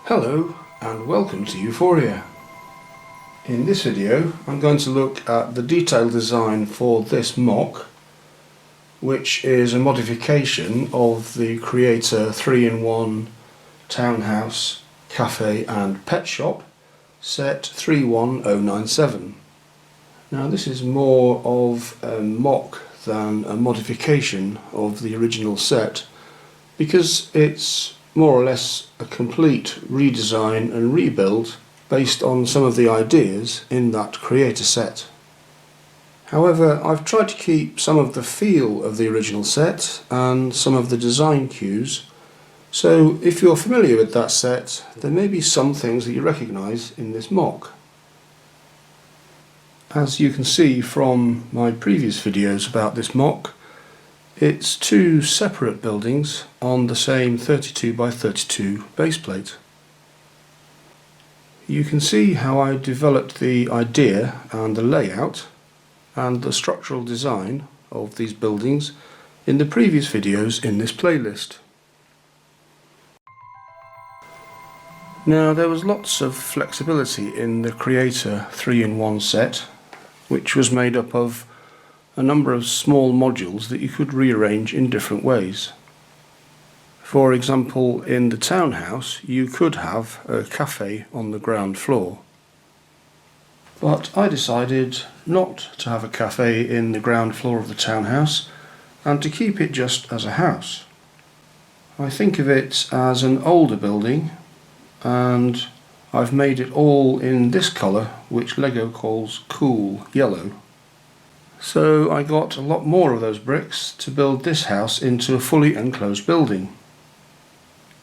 Hello and welcome to Euphoria. In this video I'm going to look at the detailed design for this MOC, which is a modification of the Creator 3-in-1 Townhouse, Cafe and Pet Shop set 31097. Now this is more of a MOC than a modification of the original set, because it's more or less a complete redesign and rebuild based on some of the ideas in that creator set. However, I've tried to keep some of the feel of the original set and some of the design cues, so if you're familiar with that set, there may be some things that you recognise in this MOC. As you can see from my previous videos about this MOC, it's two separate buildings on the same 32 by 32 baseplate. You can see how I developed the idea and the layout and the structural design of these buildings in the previous videos in this playlist. Now, there was lots of flexibility in the Creator 3-in-1 set, which was made up of a number of small modules that you could rearrange in different ways. For example, in the townhouse you could have a cafe on the ground floor, but I decided not to have a cafe in the ground floor of the townhouse and to keep it just as a house. I think of it as an older building, and I've made it all in this colour, which Lego calls cool yellow. So I got a lot more of those bricks to build this house into a fully enclosed building.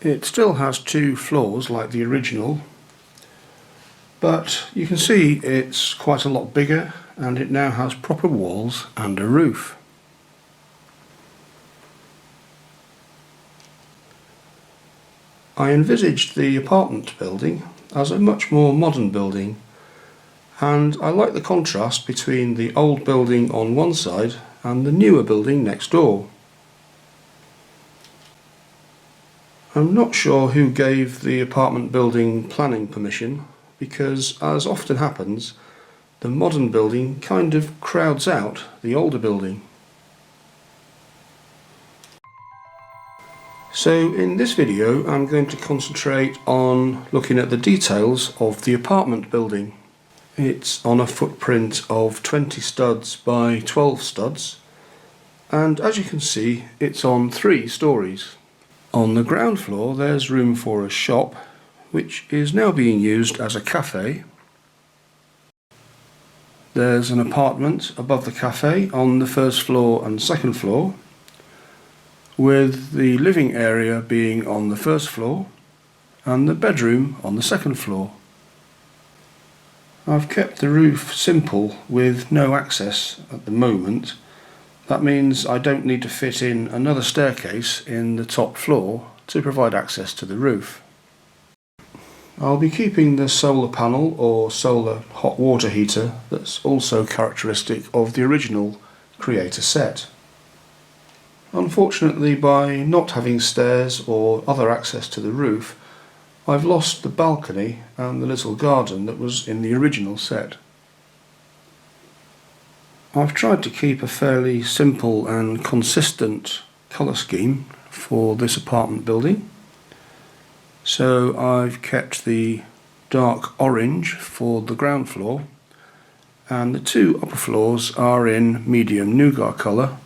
It still has two floors like the original, but you can see it's quite a lot bigger, and it now has proper walls and a roof. I envisaged the apartment building as a much more modern building, and I like the contrast between the old building on one side and the newer building next door. I'm not sure who gave the apartment building planning permission, because as often happens, the modern building kind of crowds out the older building. So in this video I'm going to concentrate on looking at the details of the apartment building. It's on a footprint of 20 studs by 12 studs, and as you can see, it's on 3 stories. On the ground floor there's room for a shop, which is now being used as a cafe. There's an apartment above the cafe on the first floor and second floor, with the living area being on the first floor and the bedroom on the second floor. I've kept the roof simple with no access at the moment. That means I don't need to fit in another staircase in the top floor to provide access to the roof. I'll be keeping the solar panel or solar hot water heater that's also characteristic of the original Creator set. Unfortunately, by not having stairs or other access to the roof, I've lost the balcony and the little garden that was in the original set. I've tried to keep a fairly simple and consistent colour scheme for this apartment building. So I've kept the dark orange for the ground floor, and the 2 upper floors are in medium nougat colour,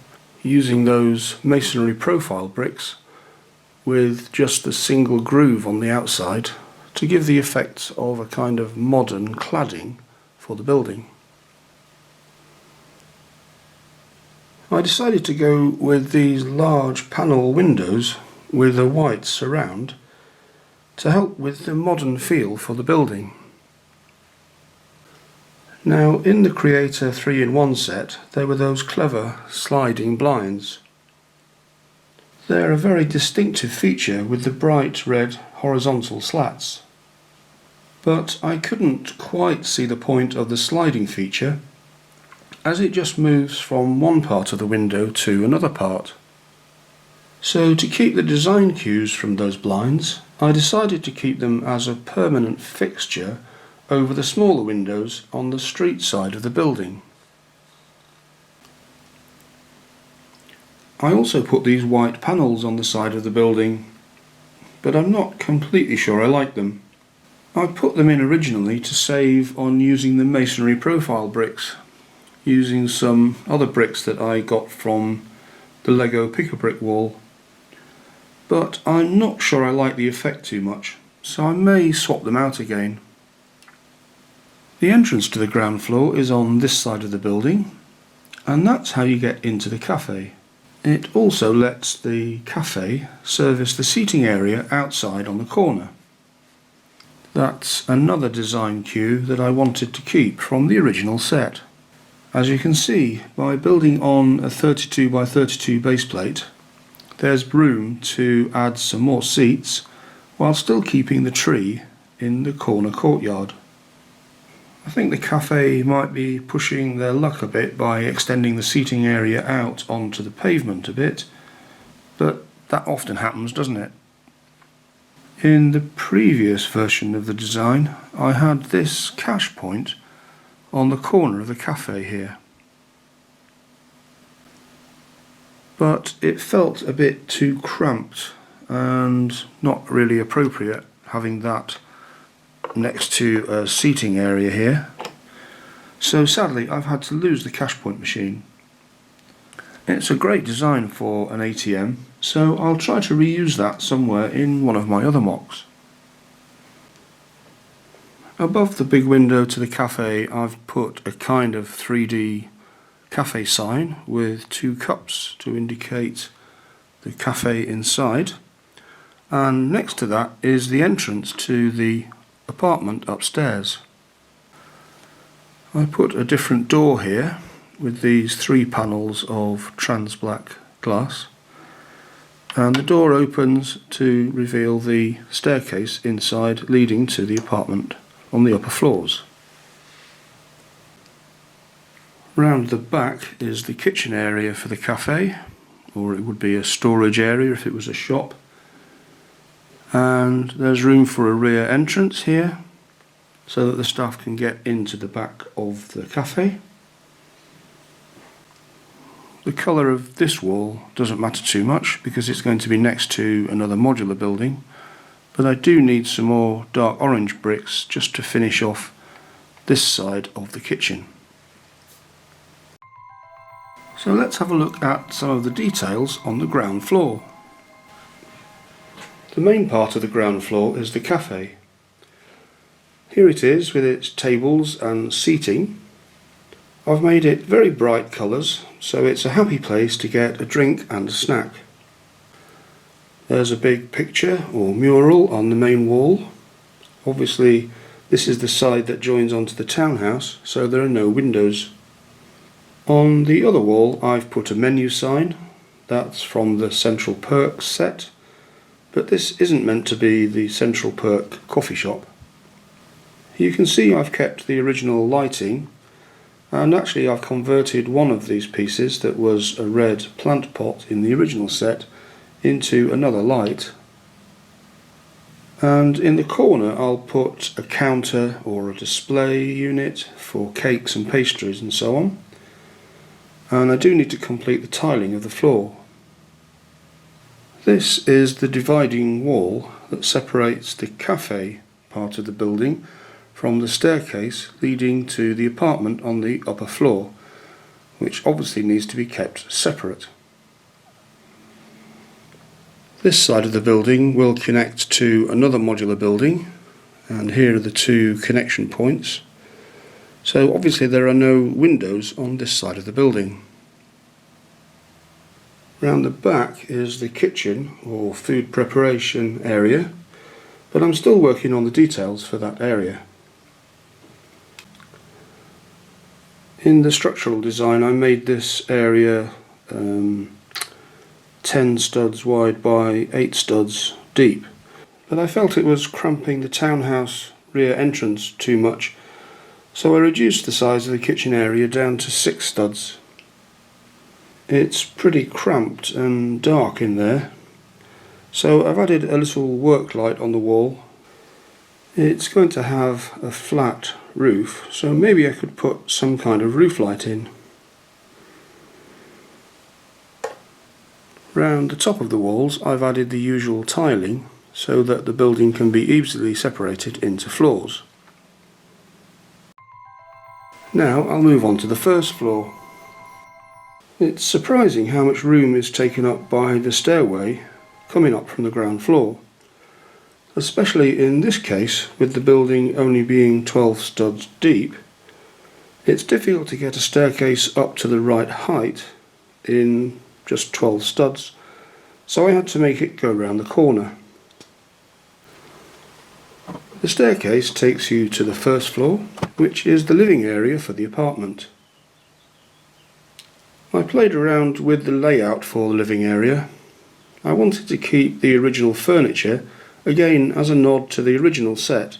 using those masonry profile bricks with just a single groove on the outside to give the effect of a kind of modern cladding for the building. I decided to go with these large panel windows with a white surround to help with the modern feel for the building. Now, in the Creator 3-in-1 set there were those clever sliding blinds. They're a very distinctive feature with the bright red horizontal slats. But I couldn't quite see the point of the sliding feature, as it just moves from one part of the window to another part. So to keep the design cues from those blinds, I decided to keep them as a permanent fixture over the smaller windows on the street side of the building. I also put these white panels on the side of the building, but I'm not completely sure I like them. I put them in originally to save on using the masonry profile bricks, using some other bricks that I got from the Lego pick-a-brick wall, but I'm not sure I like the effect too much, so I may swap them out again. The entrance to the ground floor is on this side of the building, and that's how you get into the cafe. It also lets the cafe service the seating area outside on the corner. That's another design cue that I wanted to keep from the original set. As you can see, by building on a 32 by 32 base plate, there's room to add some more seats while still keeping the tree in the corner courtyard. I think the cafe might be pushing their luck a bit by extending the seating area out onto the pavement a bit, but that often happens, doesn't it? In the previous version of the design, I had this cash point on the corner of the cafe here. But it felt a bit too cramped and not really appropriate having that next to a seating area here. So sadly I've had to lose the cash point machine. It's a great design for an ATM, so I'll try to reuse that somewhere in one of my other MOCs. Above the big window to the cafe, I've put a kind of 3D cafe sign with two cups to indicate the cafe inside, and next to that is the entrance to the apartment upstairs. I put a different door here with these 3 panels of trans black glass, and the door opens to reveal the staircase inside leading to the apartment on the upper floors. Round the back is the kitchen area for the cafe, or it would be a storage area if it was a shop, and there's room for a rear entrance here so that the staff can get into the back of the cafe. The colour of this wall doesn't matter too much because it's going to be next to another modular building, but I do need some more dark orange bricks just to finish off this side of the kitchen. So let's have a look at some of the details on the ground floor. The main part of the ground floor is the cafe. Here it is with its tables and seating. I've made it very bright colours, so it's a happy place to get a drink and a snack. There's a big picture or mural on the main wall. Obviously this is the side that joins onto the townhouse, so there are no windows. On the other wall I've put a menu sign. That's from the Central Perk set, but this isn't meant to be the Central Perk coffee shop. You can see I've kept the original lighting, and actually I've converted one of these pieces that was a red plant pot in the original set into another light. And in the corner I'll put a counter or a display unit for cakes and pastries and so on. And I do need to complete the tiling of the floor. This is the dividing wall that separates the cafe part of the building from the staircase leading to the apartment on the upper floor, which obviously needs to be kept separate. This side of the building will connect to another modular building, and here are the 2 connection points. So obviously there are no windows on this side of the building. Round the back is the kitchen or food preparation area, but I'm still working on the details for that area. In the structural design I made this area 10 studs wide by 8 studs deep, but I felt it was cramping the townhouse rear entrance too much, so I reduced the size of the kitchen area down to 6 studs. It's pretty cramped and dark in there, so I've added a little work light on the wall. It's going to have a flat roof, so maybe I could put some kind of roof light in. Round the top of the walls I've added the usual tiling so that the building can be easily separated into floors. Now I'll move on to the first floor. It's surprising how much room is taken up by the stairway coming up from the ground floor, especially in this case with the building only being 12 studs deep. It's difficult to get a staircase up to the right height in just 12 studs, so I had to make it go round the corner. The staircase takes you to the first floor, which is the living area for the apartment. I played around with the layout for the living area. I wanted to keep the original furniture, again as a nod to the original set,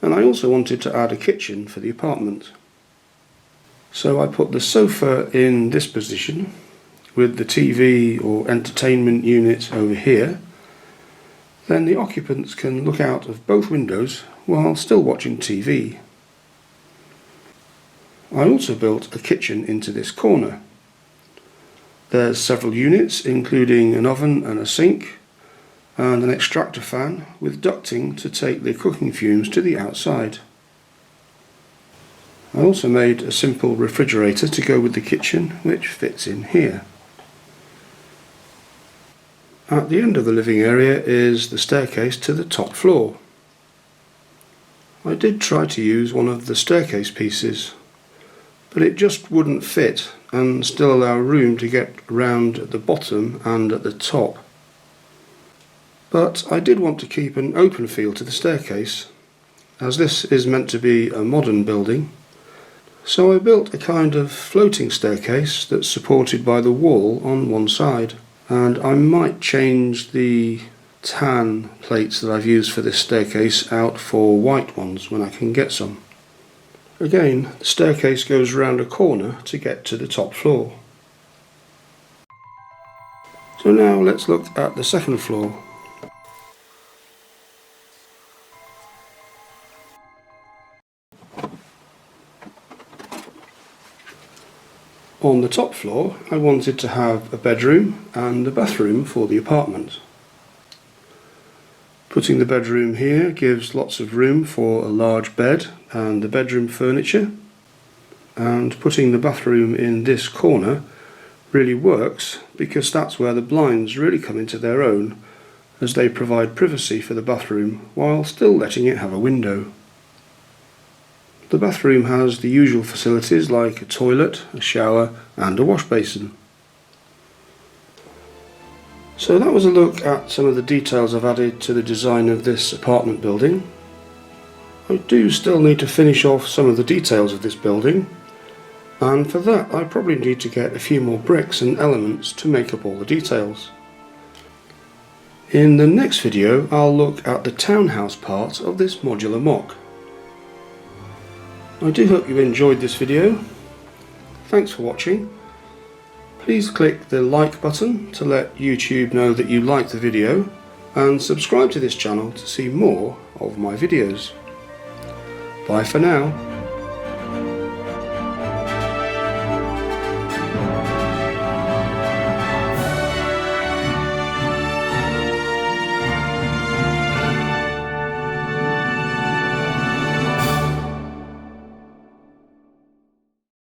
and I also wanted to add a kitchen for the apartment. So I put the sofa in this position, with the TV or entertainment unit over here. Then the occupants can look out of both windows while still watching TV. I also built a kitchen into this corner. There's several units, including an oven and a sink, and an extractor fan with ducting to take the cooking fumes to the outside. I also made a simple refrigerator to go with the kitchen, which fits in here. At the end of the living area is the staircase to the top floor. I did try to use one of the staircase pieces, but it just wouldn't fit and still allow room to get round at the bottom and at the top. But I did want to keep an open feel to the staircase, as this is meant to be a modern building, so I built a kind of floating staircase that's supported by the wall on one side. And I might change the tan plates that I've used for this staircase out for white ones when I can get some. Again, the staircase goes around a corner to get to the top floor. So now let's look at the second floor. On the top floor I wanted to have a bedroom and a bathroom for the apartment. Putting the bedroom here gives lots of room for a large bed and the bedroom furniture, and putting the bathroom in this corner really works because that's where the blinds really come into their own, as they provide privacy for the bathroom while still letting it have a window. The bathroom has the usual facilities like a toilet, a shower and a wash basin. So that was a look at some of the details I've added to the design of this apartment building. I do still need to finish off some of the details of this building, and for that I probably need to get a few more bricks and elements to make up all the details. In the next video I'll look at the townhouse part of this modular MOC. I do hope you enjoyed this video. Thanks for watching. Please click the like button to let YouTube know that you liked the video, and subscribe to this channel to see more of my videos. Bye for now.